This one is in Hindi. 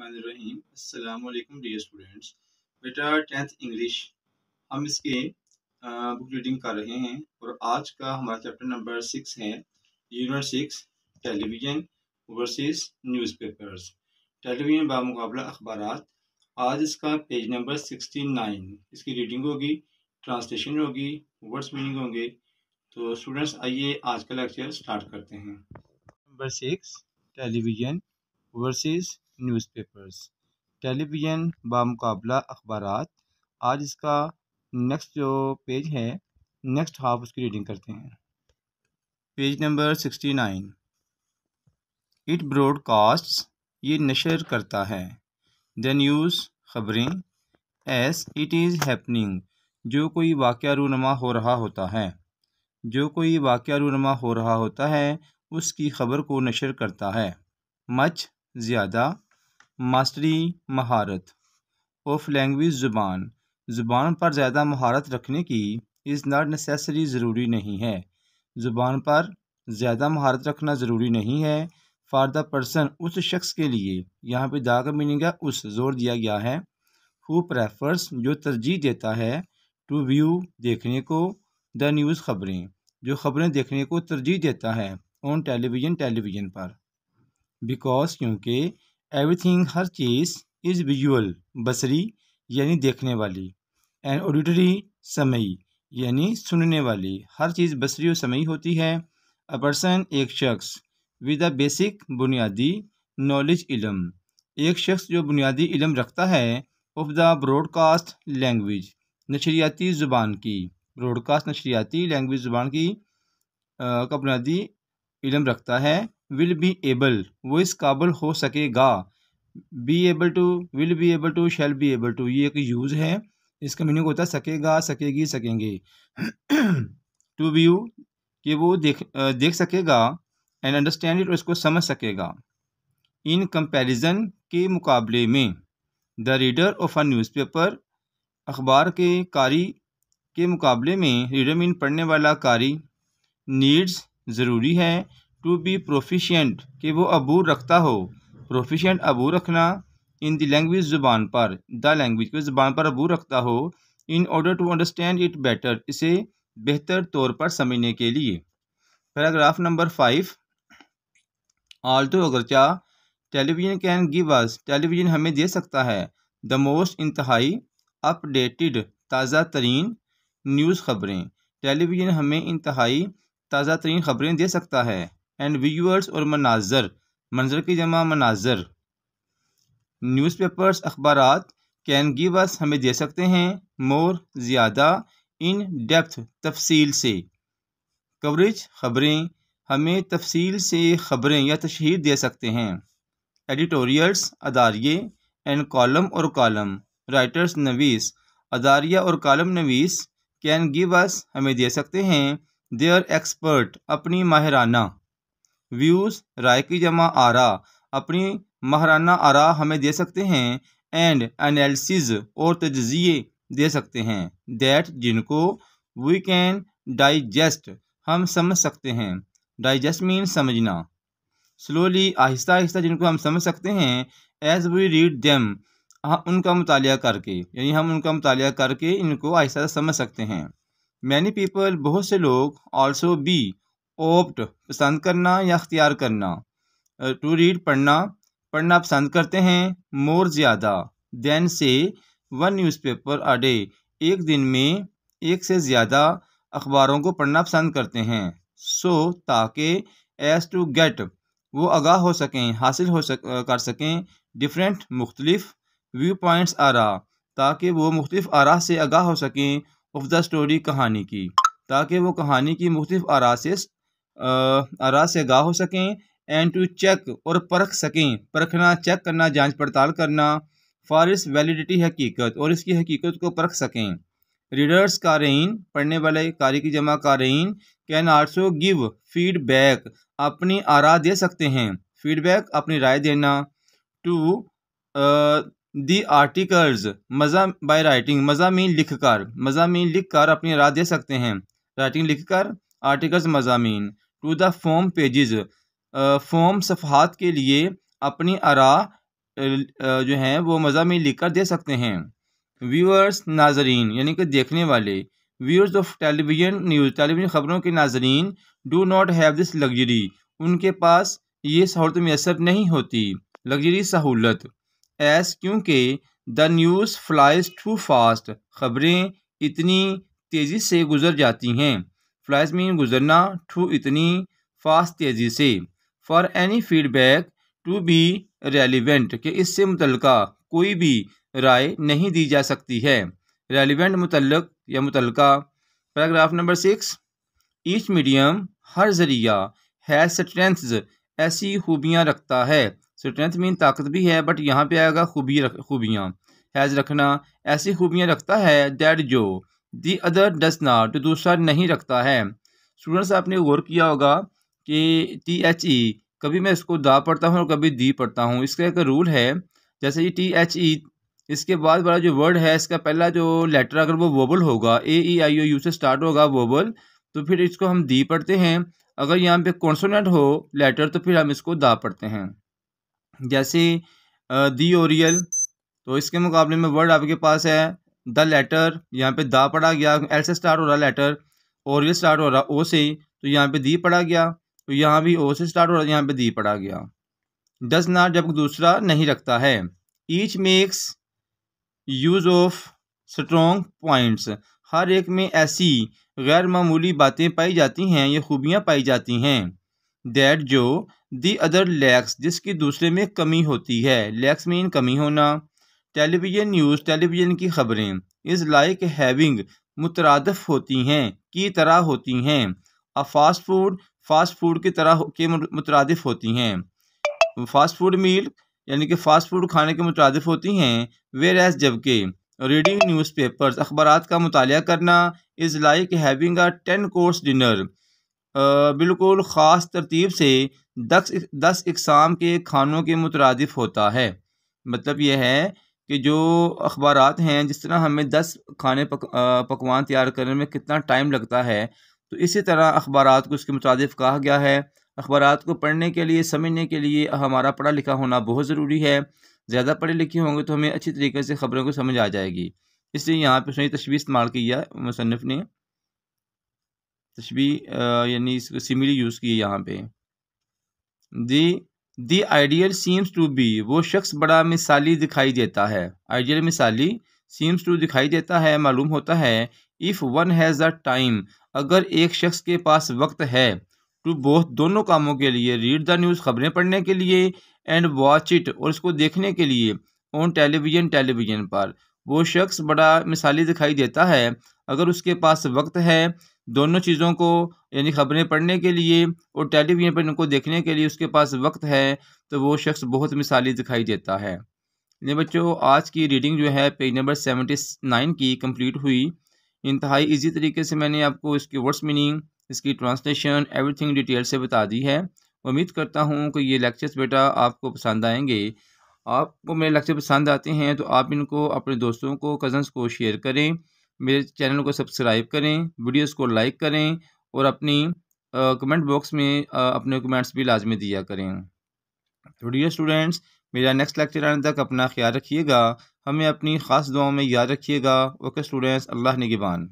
बिस्मिल्लाहिर्रहमानिर्रहीम। अस्सलाम वालेकुम डियर स्टूडेंट्स। बेटा 10th इंग्लिश हम इसके बुक रीडिंग कर रहे हैं और आज का हमारा चैप्टर नंबर 6 है unit 6 television versus newspapers. Television बामुकाबला अखबारात। आज इसका पेज नंबर 69 इसकी रीडिंग होगी, ट्रांसलेशन होगी, वर्ड्स मीनिंग होंगे। तो स्टूडेंट्स आइए आज का लेक्चर स्टार्ट करते हैं। Number 6 television versus newspapers. Television बामुकाबला अखबारात। आज इसका नेक्स्ट जो पेज है, नेक्स्ट हाफ उसकी रीडिंग करते हैं। Page number 69। इट ब्रॉडकास्ट्स, ये नशर करता है। द न्यूज़, खबरें। एस इट इज़ हैपनिंग, जो कोई वाक़या रूनुमा हो रहा होता है। जो कोई वाक़या रूनुमा हो रहा होता है उसकी खबर को नशर करता है। मच, ज़्यादा। मास्टरी, महारत। ऑफ लैंग्वेज, ज़ुबान। ज़ुबान पर ज़्यादा महारत रखने की। इज़ नॉट नेसेसरी, ज़रूरी नहीं है। ज़ुबान पर ज़्यादा महारत रखना ज़रूरी नहीं है। फॉर द पर्सन, उस शख्स के लिए। यहाँ पे दा का मीनिंग है उस, जोर दिया गया है। हु प्रेफर्स, जो तरजीह देता है। टू व्यू, देखने को। द न्यूज़, खबरें, जो खबरें देखने को तरजीह देता है। ऑन टेलीविज़न, टेलीविज़न पर। बिकॉज, क्योंकि। एवरीथिंग, हर चीज़। इज़ विजुअल, बसरी यानी देखने वाली। एंड ऑडिटरी, समई यानी सुनने वाली। हर चीज़ बसरी और समई होती है। अ पर्सन, एक शख्स। विद अ बेसिक, बुनियादी। नॉलेज, इल्म, एक शख्स जो बुनियादी इल्म रखता है। ऑफ द ब्रॉडकास्ट लैंग्वेज, नशरियाती ज़ुबान की। ब्रॉडकास्ट नशरियाती, लैंग्वेज ज़ुबान की का बुनियादी इल्म रखता है। विल बी एबल, वो इस काबिल हो सकेगा। Be able to, will be able to, shall be able to, ये एक यूज़ है। इसका मीनिंग होता है सकेगा, सकेगी, सकेंगे। टू व्यू, कि वो देख सकेगा। एंड अंडरस्टैंड इट, और इसको समझ सकेगा। इन कंपैरिजन, के मुकाबले में। The reader of a newspaper, अखबार के कारी के मुकाबले में। रीडर मीन पढ़ने वाला, कारी। नीड्स, ज़रूरी है। टू बी प्रोफिशिएंट, कि वो अबूर रखता हो। प्रोफिशिएंट, अबूर रखना। इन द लैंग्वेज, ज़ुबान पर। द लैंग्वेज, को ज़ुबान पर अबूर रखता हो। In order to understand it better, इसे बेहतर तौर पर समझने के लिए। Paragraph number 5। आल्टो, अगरचा। Television can give us, television हमें दे सकता है। द मोस्ट, इंतहाई। अपडेटेड, ताज़ा तरीन। न्यूज़, खबरें। टेलीविज़न हमें इंतहाई ताज़ा तरीन खबरें दे सकता है। एंड विजुअल्स, और मनाजर, मंजर की जमा मनाजर। न्यूज़पेपर्स, अखबारात। कैन गिव अस, हमें दे सकते हैं। मोर, ज़्यादा। इन डेप्थ, तफसील से। कवरेज, खबरें, हमें तफसील से खबरें या तशहीर दे सकते हैं। एडिटोरियल्स, अदारिये। एंड कॉलम, और कॉलम। राइटर्स, नवीस। अदारिया और कॉलम नवीस। कैन गिव अस, हमें दे सकते हैं। देयर एक्सपर्ट, अपनी माहिराना। व्यूज़, राय की जमा आरा, अपनी माहिराना आरा हमें दे सकते हैं। एंड एनालिसिस, और तज्ज़िये दे सकते हैं। दैट, जिनको। वी कैन डाइजेस्ट, हम समझ सकते हैं। डाइजेस्ट मीन समझना। स्लोली, आहिस्ता आहिस्ता, जिनको हम समझ सकते हैं। एज वी रीड देम, उनका मुतालिया करके, यानी हम उनका मुतालिया करके इनको आहिस्ता समझ सकते हैं। मैनी पीपल, बहुत से लोग। ऑल्सो बी, ओप्ट, पसंद करना या अख्तियार करना। टू रीड, पढ़ना, पढ़ना पसंद करते हैं। मोर, ज़्यादा। देन से, वन न्यूज़पेपर अ डे, एक दिन में एक से ज़्यादा अखबारों को पढ़ना पसंद करते हैं। सो, ताकि। एज टू गेट, वो आगाह हो सकें, हासिल कर सकें। डिफरेंट, मुख्तलिफ। व्यू पॉइंट्स, आरा, ताकि वो मुख्तलिफ आरा से आगाह हो सकें। ऑफ द स्टोरी, कहानी की, ताकि वो कहानी की मुख्तलिफ आरा से आगाह हो सकें। एंड टू चेक, और परख सकें, परखना, चेक करना, जांच पड़ताल करना। फॉर इस वैलिडिटी, हकीकत, और इसकी हकीकत को परख सकें। रीडर्स, कारीन, पढ़ने वाले, कारी की जमा कारीन। कैन आल्सो गिव, फीडबैक, अपनी आरा दे सकते हैं। फीडबैक, अपनी राय देना। टू दी आर्टिकल्स, मज़ा बाय राइटिंग, मज़ामीन लिख कर, मज़ामीन लिख कर अपनी राय दे सकते हैं। राइटिंग लिख कर, आर्टिकल्स, मज़ामीन। To the form pages, form सफ़हात के लिए अपनी आरा जो हैं वो मज़ामीन लिख कर दे सकते हैं। व्यूअर्स नाजरीन यानी कि देखने वाले, viewers of television news television ख़बरों के नाजरीन do not have this luxury, उनके पास ये सहूलत मैसर नहीं होती, लग्जरी सहूलत। एस क्योंकि the news flies too fast, खबरें इतनी तेज़ी से गुजर जाती हैं। फ्लाइज मीन गुजरना, टू इतनी, फास्ट तेज़ी से। For any feedback to be relevant कि इससे मुतल्लिका कोई भी राय नहीं दी जा सकती है। रेलिवेंट मुतल्लक या मुतल्लिका। पैराग्राफ नंबर 6, ईच मीडियम हर जरिया हैज़ स्ट्रेंथ्स ऐसी खूबियाँ रखता है। स्ट्रेंथ मीन ताकत भी है बट यहाँ पे आएगा खूबियाँ। हैज़ रखना, ऐसी खूबियाँ रखता है दैट जो, दी अदर डज नॉट दूसरा नहीं रखता है। स्टूडेंट्स आपने गौर किया होगा कि THE कभी मैं इसको दा पढ़ता हूँ और कभी दी पढ़ता हूँ। इसका एक रूल है, जैसे ये THE इसके बाद वाला जो वर्ड है इसका पहला जो लेटर अगर वो वोबल होगा, AEIOU से स्टार्ट होगा वोबल, तो फिर इसको हम दी पढ़ते हैं। अगर यहाँ पे कॉन्सोनेंट हो लेटर तो फिर हम इसको दा पढ़ते हैं। जैसे दी ओरियल, तो इसके मुकाबले में वर्ड आपके पास है द लेटर, यहाँ पे दा पढ़ा गया, एल से स्टार्ट हो रहा लेटर, ओरियल स्टार्ट हो रहा ओ से, तो यहाँ पे दी पढ़ा गया, तो यहाँ भी ओ से स्टार्ट हो रहा है, यहाँ पे दी पढ़ा गया। डज नॉट जब दूसरा नहीं रखता है। Each makes use of strong points, हर एक में ऐसी गैर मामूली बातें पाई जाती हैं, ये खूबियाँ पाई जाती हैं। दैट जो, दी अदर लैक्स जिसकी दूसरे में कमी होती है, लैक्स मीन कमी होना। टेलीविज़न न्यूज़ टेलीविज़न की खबरें इज़ लाइक हैविंग मुतरादफ होती हैं, की तरह होती हैं। अ फास्ट फूड की तरह के मुतरादिफ होती हैं। फास्ट फूड मील यानी कि फास्ट फूड खाने के मुतरादिफ होती हैं। वेयर एज जबकि, रीडिंग न्यूज़पेपर्स अखबारात का मुतालिया करना, is like having a 10 course dinner बिल्कुल ख़ास तरतीब से 10 इक़साम के खानों के मुतरादिफ होता है। मतलब यह है कि जो अखबारात हैं, जिस तरह हमें 10 खाने पकवान तैयार करने में कितना टाइम लगता है, तो इसी तरह अखबारात को उसके मुतादिफ कहा गया है। अखबारात को पढ़ने के लिए, समझने के लिए हमारा पढ़ा लिखा होना बहुत ज़रूरी है। ज़्यादा पढ़े लिखे होंगे तो हमें अच्छी तरीके से ख़बरों को समझ आ जाएगी। इसलिए यहाँ पर उसने तशबीह इस्तेमाल किया, मुसन्निफ़ ने तशबीह यानी सिमिली यूज़ की यहाँ पे। The ideal seems to be, वो शख्स बड़ा मिसाली दिखाई देता है। आइडियल मिसाली, सीम्स टू दिखाई देता है, मालूम होता है। If one has a time, अगर एक शख्स के पास वक्त है, टू बोथ दोनों कामों के लिए, रीड द न्यूज़ खबरें पढ़ने के लिए, एंड वॉच इट और इसको देखने के लिए, ऑन टेलीविज़न पर, वो शख्स बड़ा मिसाली दिखाई देता है अगर उसके पास वक्त है दोनों चीज़ों को यानी खबरें पढ़ने के लिए और टेलीविज़न पर इनको देखने के लिए उसके पास वक्त है, तो वो शख्स बहुत मिसाली दिखाई देता है। ये बच्चों आज की रीडिंग जो है पेज नंबर 79 की कंप्लीट हुई। इंतहाई इजी तरीके से मैंने आपको इसकी वर्ड्स मीनिंग, इसकी ट्रांसलेशन, एवरीथिंग डिटेल से बता दी है। उम्मीद करता हूँ कि ये लेक्चर्स बेटा आपको पसंद आएंगे। आपको मेरे लेक्चर पसंद आते हैं तो आप इनको अपने दोस्तों को, कज़न्स को शेयर करें, मेरे चैनल को सब्सक्राइब करें, वीडियोस को लाइक करें और अपनी कमेंट बॉक्स में अपने कमेंट्स भी लाजमी दिया करें। तो डियर स्टूडेंट्स, मेरा नेक्स्ट लेक्चर आने तक अपना ख्याल रखिएगा, हमें अपनी ख़ास दुआओं में याद रखिएगा। ओके स्टूडेंट्स, अल्लाह निगहबान।